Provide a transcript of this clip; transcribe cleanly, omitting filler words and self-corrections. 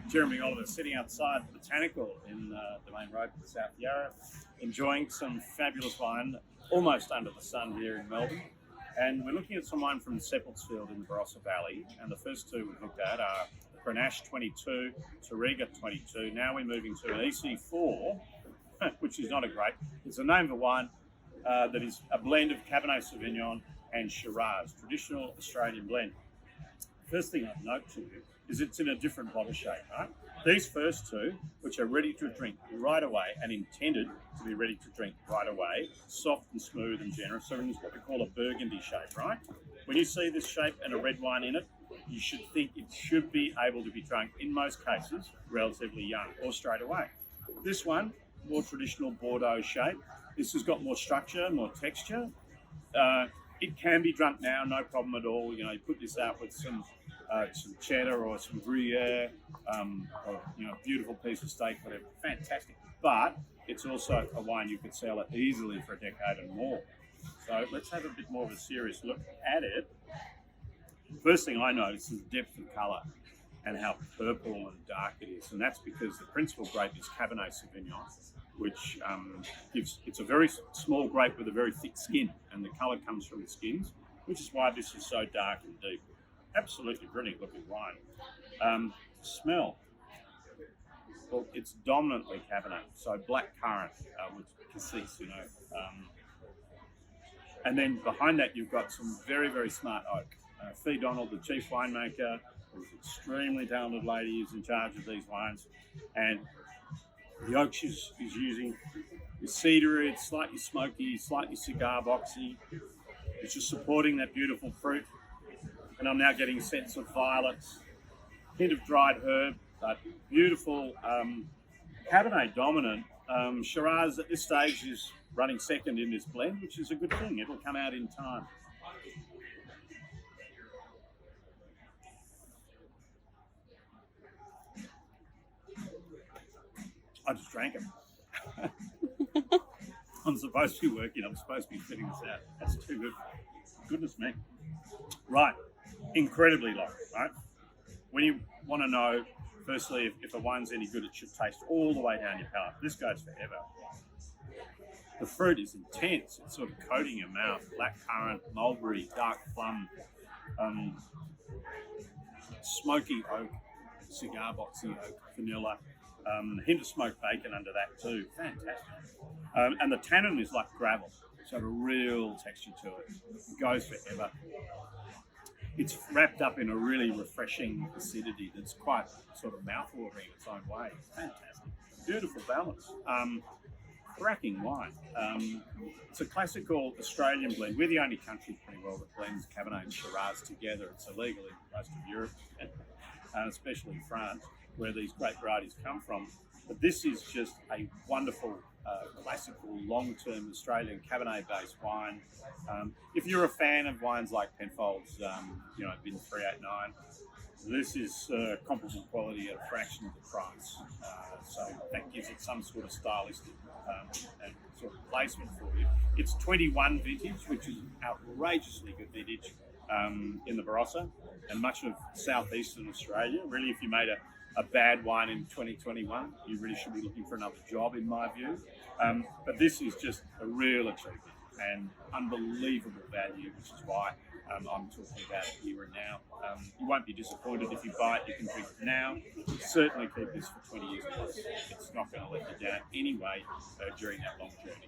Jeremy Oliver sitting outside the Botanical in the main road to the South Yarra, enjoying some fabulous wine, almost under the sun here in Melbourne. And we're looking at some wine from Seppeltsfield in the Barossa Valley. And the first two we've looked at are Grenache 22, Touriga 22. Now we're moving to an EC4, which is not a grape. It's the name of a wine that is a blend of Cabernet Sauvignon and Shiraz, traditional Australian blend. First thing I'd note to you is it's in a different bottle shape, right? These first two, which are ready to drink right away and intended to be ready to drink right away, soft and smooth and generous, so in what we call a burgundy shape, right? When you see this shape and a red wine in it, you should think it should be able to be drunk, in most cases, relatively young or straight away. This one, more traditional Bordeaux shape. This has got more structure, more texture. It can be drunk now, no problem at all. You put this out with some cheddar or some Gruyere, or beautiful piece of steak, whatever. Fantastic. But it's also a wine you could sell it easily for a decade and more. So let's have a bit more of a serious look at it. First thing I notice is the depth of colour and how purple and dark it is, and that's because the principal grape is Cabernet Sauvignon, which it's a very small grape with a very thick skin, and the colour comes from the skins, which is why this is so dark and deep. Absolutely brilliant looking wine. Smell. Well, it's dominantly Cabernet, so black currant with cassis, and then behind that you've got some very, very smart oak. Fee Donald, the chief winemaker, is an extremely talented lady who's in charge of these wines, and the oak she's using is cedary. It's slightly smoky, slightly cigar boxy. It's just supporting that beautiful fruit. And I'm now getting scents of violets, hint of dried herb, but beautiful Cabernet dominant. Shiraz at this stage is running second in this blend, which is a good thing. It'll come out in time. I just drank it. I'm supposed to be working. I'm supposed to be fitting this out. That's too good. Goodness me. Right. Incredibly low, right? When you want to know, firstly, if a wine's any good, it should taste all the way down your palate. This goes forever. The fruit is intense. It's sort of coating your mouth. Black currant, mulberry, dark plum, smoky oak, cigar boxy oak, vanilla. Hint of smoked bacon under that too. Fantastic. And the tannin is like gravel. It's got a real texture to it. It goes forever. It's wrapped up in a really refreshing acidity that's quite sort of mouth-watering in its own way. Fantastic. Beautiful balance. Cracking wine. It's a classical Australian blend. We're the only country pretty well that blends Cabernet and Shiraz together. It's illegal in most of Europe, and especially in France, where these great varieties come from. But this is just a wonderful, classical, long-term Australian Cabernet-based wine. If you're a fan of wines like Penfolds, Bin 389, this is comparable quality at a fraction of the price. So that gives it some sort of stylistic and sort of placement for you. It's 21 vintage, which is outrageously good vintage in the Barossa and much of southeastern Australia. Really, if you made a bad wine in 2021, you really should be looking for another job, in my view. But this is just a real achievement and unbelievable value, which is why I'm talking about it here and now. You won't be disappointed if you buy it. You can drink it now. Certainly keep this for 20 years plus. It's not going to let you down anyway during that long journey.